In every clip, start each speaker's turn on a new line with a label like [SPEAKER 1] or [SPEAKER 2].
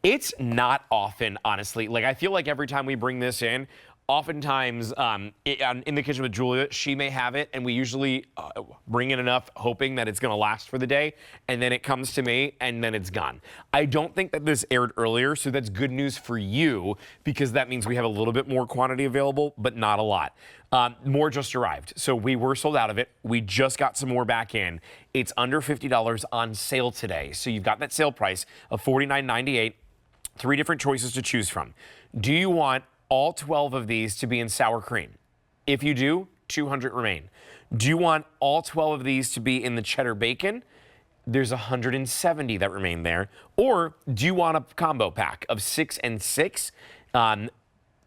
[SPEAKER 1] It's not often, honestly. Like, I feel like every time we bring this in, oftentimes in the kitchen with Julia, she may have it, and we usually bring in enough hoping that it's going to last for the day, and then it comes to me, and then it's gone. I don't think that this aired earlier, so that's good news for you, because that means we have a little bit more quantity available, but not a lot. More just arrived, so we were sold out of it. We just got some more back in. It's under $50 on sale today, so you've got that sale price of $49.98. 3 different choices to choose from. Do you want all 12 of these to be in sour cream? If you do, 200 remain. Do you want all 12 of these to be in the cheddar bacon? There's 170 that remain there. Or do you want a combo pack of 6 and 6?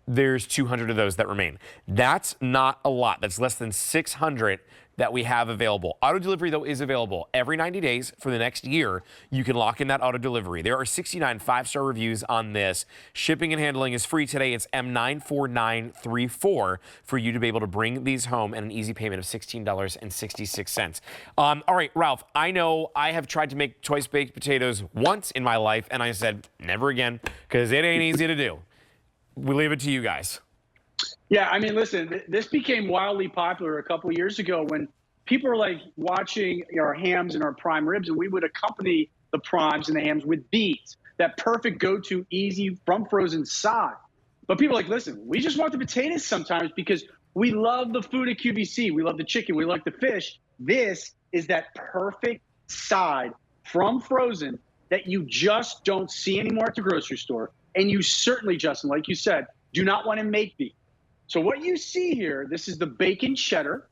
[SPEAKER 1] There's 200 of those that remain. That's not a lot. That's less than 600 that we have available. Auto delivery, though, is available every 90 days for the next year. You can lock in that auto delivery. There are 69 5-star reviews on this. Shipping and handling is free today. It's M94934 for you to be able to bring these home at an easy payment of $16.66. All right, Ralph, I know I have tried to make choice baked potatoes once in my life, and I said never again because it ain't easy to do. We leave it to you guys.
[SPEAKER 2] Yeah, I mean, listen, this became wildly popular a couple of years ago when people were like watching our hams and our prime ribs, and we would accompany the primes and the hams with these, that perfect go-to, easy, from frozen side. But people are like, listen, we just want the potatoes sometimes because we love the food at QVC. We love the chicken. We like the fish. This is that perfect side from frozen that you just don't see anymore at the grocery store. And you certainly, Justin, like you said, do not want to make these. So what you see here, this is the bacon cheddar.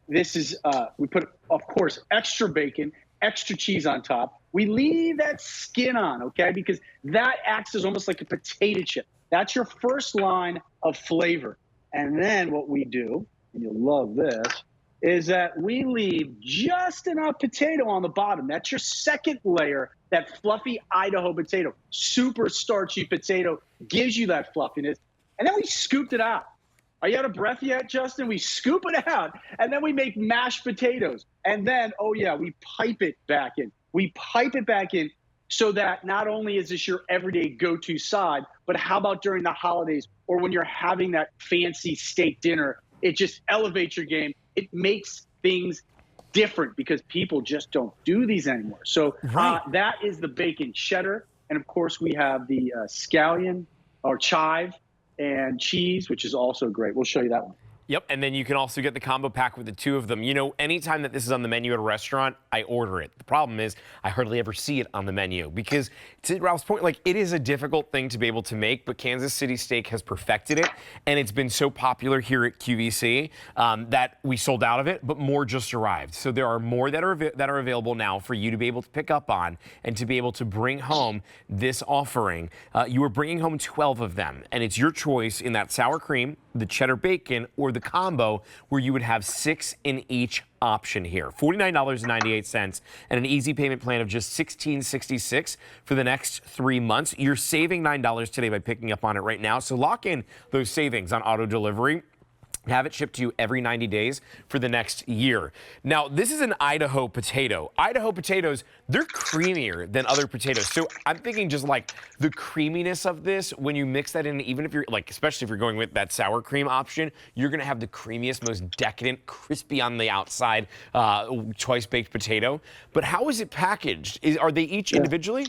[SPEAKER 2] This is, we put, of course, extra bacon, extra cheese on top. We leave that skin on, okay? Because that acts as almost like a potato chip. That's your first line of flavor. And then what we do, and you'll love this, is that we leave just enough potato on the bottom. That's your second layer, that fluffy Idaho potato. Super starchy potato gives you that fluffiness. And then we scooped it out. Are you out of breath yet, Justin? We scoop it out, and then we make mashed potatoes. And then, oh yeah, we pipe it back in. We pipe it back in so that not only is this your everyday go-to side, but how about during the holidays or when you're having that fancy steak dinner? It just elevates your game. It makes things different because people just don't do these anymore. So that is the bacon cheddar. And of course, we have the scallion or chive and cheese, which is also great. We'll show you that one.
[SPEAKER 1] Yep, and then you can also get the combo pack with the 2 of them. You know, anytime that this is on the menu at a restaurant, I order it. The problem is I hardly ever see it on the menu because, to Ralph's point, like, it is a difficult thing to be able to make, but Kansas City Steak has perfected it, and it's been so popular here at QVC that we sold out of it, but more just arrived. So there are more that are available now for you to be able to pick up on and to be able to bring home this offering. You are bringing home 12 of them, and it's your choice in that sour cream, the cheddar bacon, or the combo where you would have 6 in each option here. $49.98 and an easy payment plan of just $16.66 for the next 3 months. You're saving $9 today by picking up on it right now. So lock in those savings on auto delivery. Have it shipped to you every 90 days for the next year. Now, this is an Idaho potato. Idaho potatoes, they're creamier than other potatoes. So I'm thinking just like the creaminess of this, when you mix that in, even if you're like, especially if you're going with that sour cream option, you're gonna have the creamiest, most decadent, crispy on the outside choice baked potato. But how is it packaged? Are they each individually?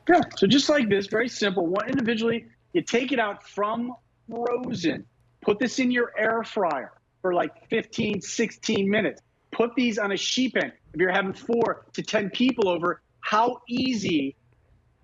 [SPEAKER 2] Yeah, so just like this, very simple. One individually, you take it out from frozen. Put this in your air fryer for like 15, 16 minutes. Put these on a sheet pan. If you're having 4 to 10 people over, how easy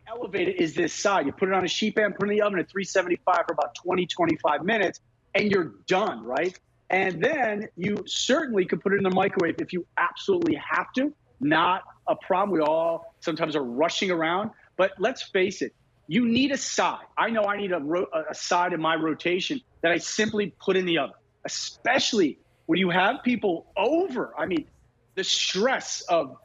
[SPEAKER 2] elevated is this side? You put it on a sheet pan, put it in the oven at 375 for about 20, 25 minutes, and you're done, right? And then you certainly could put it in the microwave if you absolutely have to. Not a problem. We all sometimes are rushing around, but let's face it. You need a side. I know I need a side in my rotation that I simply put in the oven, especially when you have people over. I mean, the stress of,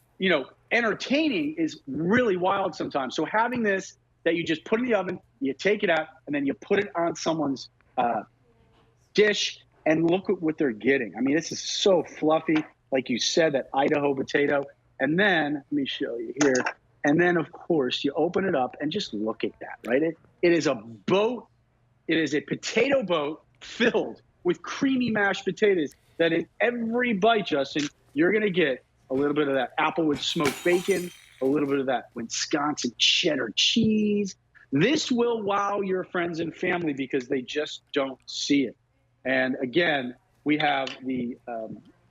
[SPEAKER 2] entertaining is really wild sometimes. So having this that you just put in the oven, you take it out, and then you put it on someone's dish, and look at what they're getting. I mean, this is so fluffy, like you said, that Idaho potato. And then, let me show you here. And then, of course, you open it up and just look at that, right? It is a boat. It is a potato boat filled with creamy mashed potatoes that in every bite, Justin, you're going to get a little bit of that Applewood smoked bacon, a little bit of that Wisconsin cheddar cheese. This will wow your friends and family because they just don't see it. And again, we have the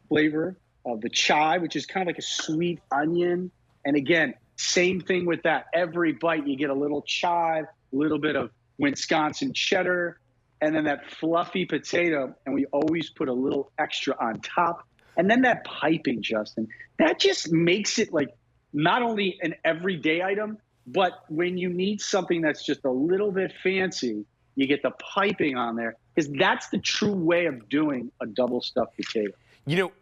[SPEAKER 2] flavor of the chive, which is kind of like a sweet onion. And again, same thing with that. Every bite, you get a little chive, a little bit of Wisconsin cheddar, and then that fluffy potato. And we always put a little extra on top. And then that piping, Justin, that just makes it like not only an everyday item, but when you need something that's just a little bit fancy, you get the piping on there, because that's the true way of doing a double stuffed potato.
[SPEAKER 1] You know,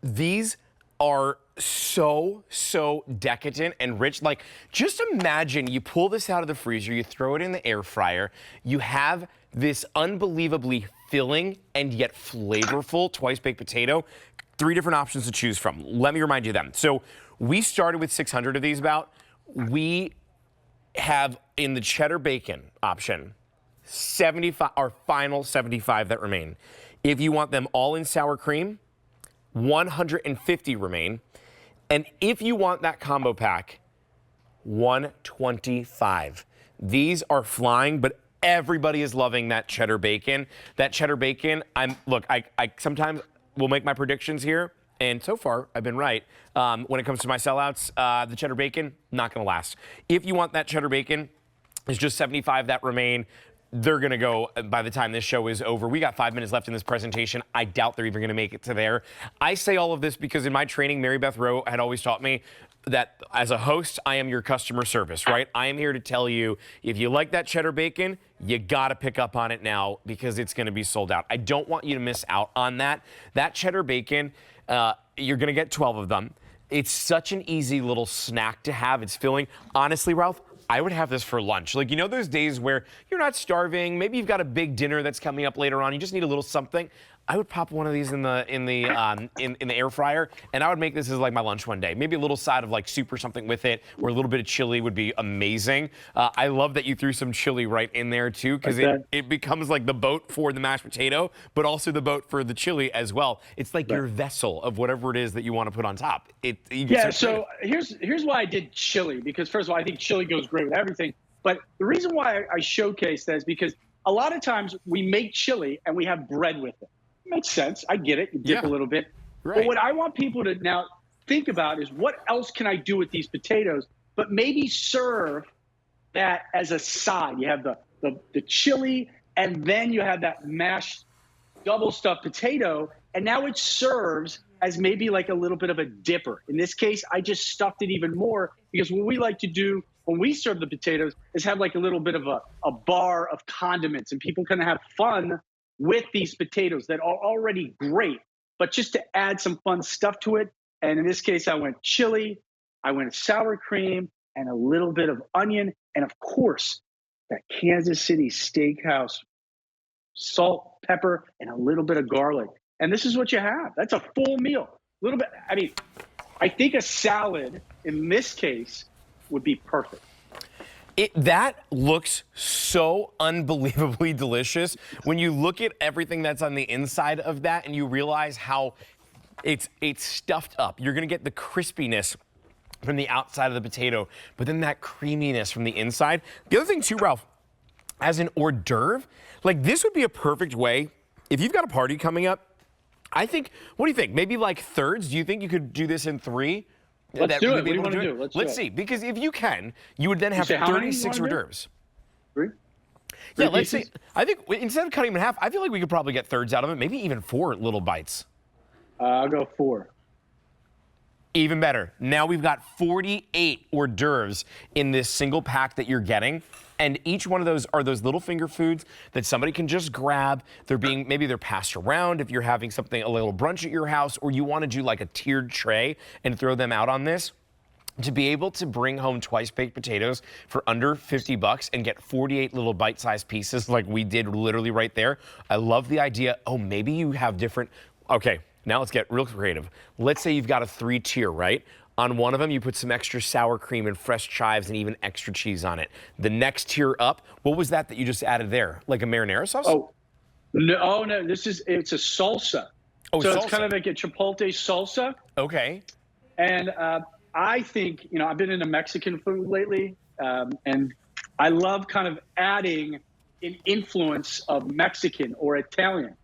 [SPEAKER 1] these are so decadent and rich. Like, just imagine you pull this out of the freezer, you throw it in the air fryer, you have this unbelievably filling and yet flavorful twice baked potato. 3 different options to choose from. Let me remind you them. So we started with 600 of these about. We have in the cheddar bacon option 75, our final 75 that remain. If you want them all in sour cream, 150 remain. And if you want that combo pack, 125. These are flying, but everybody is loving that cheddar bacon. That cheddar bacon, I sometimes will make my predictions here, and so far I've been right. When it comes to my sellouts, the cheddar bacon, not gonna last. If you want that cheddar bacon, it's just 75 that remain. They're gonna go by the time this show is over. We got 5 minutes left in this presentation. I doubt they're even gonna make it to there. I say all of this because in my training, Mary Beth Rowe had always taught me that as a host, I am your customer service, right? I am here to tell you, if you like that cheddar bacon, you gotta pick up on it now because it's gonna be sold out. I don't want you to miss out on that. That cheddar bacon, you're gonna get 12 of them. It's such an easy little snack to have. It's filling. Honestly, Ralph, I would have this for lunch. Like, you know those days where you're not starving, maybe you've got a big dinner that's coming up later on, you just need a little something. I would pop one of these in the air fryer, and I would make this as like my lunch one day. Maybe a little side of like soup or something with it, or a little bit of chili would be amazing. I love that you threw some chili right in there too, because it becomes like the boat for the mashed potato, but also the boat for the chili as well. It's like your vessel of whatever it is that you want to put on top.
[SPEAKER 2] So here's why I did chili, because first of all, I think chili goes great with everything. But the reason why I showcase that is because a lot of times we make chili and we have bread with it. Makes sense. I get it. You dip a little bit. Right. But what I want people to now think about is, what else can I do with these potatoes? But maybe serve that as a side. You have the chili, and then you have that mashed double stuffed potato, and now it serves as maybe like a little bit of a dipper. In this case, I just stuffed it even more, because what we like to do when we serve the potatoes is have like a little bit of a bar of condiments, and people can have fun with these potatoes that are already great, but just to add some fun stuff to it. And in this case, I went chili, I went sour cream, and a little bit of onion, and of course, that Kansas City Steakhouse salt, pepper, and a little bit of garlic. And this is what you have. That's a full meal. A little bit, I mean, I think a salad in this case would be perfect.
[SPEAKER 1] That looks so unbelievably delicious when you look at everything that's on the inside of that and you realize how it's stuffed up. You're gonna get the crispiness from the outside of the potato, but then that creaminess from the inside. The other thing too, Ralph, as an hors d'oeuvre, like this would be a perfect way, if you've got a party coming up, I think, what do you think? Maybe like thirds? Do you think you could do this in 3?
[SPEAKER 2] Let's do it. What do you want to do?
[SPEAKER 1] Let's see. Because if you can, you would then have 36 hors d'oeuvres.
[SPEAKER 2] 3?
[SPEAKER 1] Yeah, let's see. I think instead of cutting them in half, I feel like we could probably get thirds out of it. Maybe even 4 little bites.
[SPEAKER 2] I'll go 4.
[SPEAKER 1] Even better. Now we've got 48 hors d'oeuvres in this single pack that you're getting. And each one of those are those little finger foods that somebody can just grab. Maybe they're passed around if you're having something, a little brunch at your house, or you want to do like a tiered tray and throw them out on this. To be able to bring home twice baked potatoes for under $50 and get 48 little bite-sized pieces like we did literally right there. I love the idea. Oh, maybe you have different, okay. Now let's get real creative. Let's say you've got a 3-tier, right? On one of them, you put some extra sour cream and fresh chives and even extra cheese on it. The next tier up, what was that you just added there? Like a marinara sauce?
[SPEAKER 2] No, it's a salsa.
[SPEAKER 1] Oh,
[SPEAKER 2] so
[SPEAKER 1] salsa.
[SPEAKER 2] It's kind of like a chipotle salsa.
[SPEAKER 1] Okay.
[SPEAKER 2] And I think, I've been into Mexican food lately, and I love kind of adding an influence of Mexican or Italian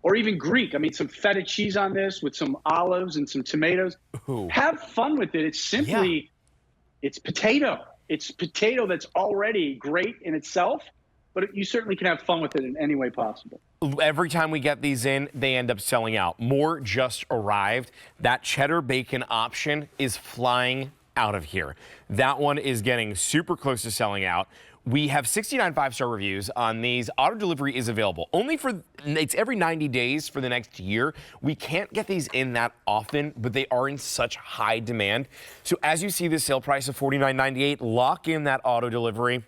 [SPEAKER 2] or even Greek. I mean, some feta cheese on this with some olives and some tomatoes.
[SPEAKER 1] Ooh.
[SPEAKER 2] Have fun with it. It's simply, It's potato. It's potato that's already great in itself, but you certainly can have fun with it in any way possible.
[SPEAKER 1] Every time we get these in, they end up selling out. More just arrived. That cheddar bacon option is flying out of here. That one is getting super close to selling out. We have 69 5-star reviews on these. Auto delivery is available. It's every 90 days for the next year. We can't get these in that often, but they are in such high demand. So as you see the sale price of $49.98, lock in that auto delivery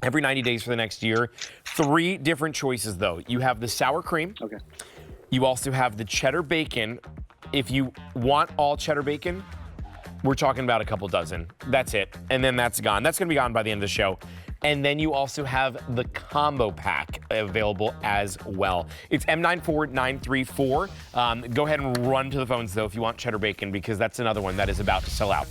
[SPEAKER 1] every 90 days for the next year. 3 different choices, though. You have the sour cream.
[SPEAKER 2] Okay.
[SPEAKER 1] You also have the cheddar bacon. If you want all cheddar bacon, we're talking about a couple dozen. That's it. And then that's gone. That's going to be gone by the end of the show. And then you also have the combo pack available as well. It's M94934. Go ahead and run to the phones, though, if you want cheddar bacon, because that's another one that is about to sell out.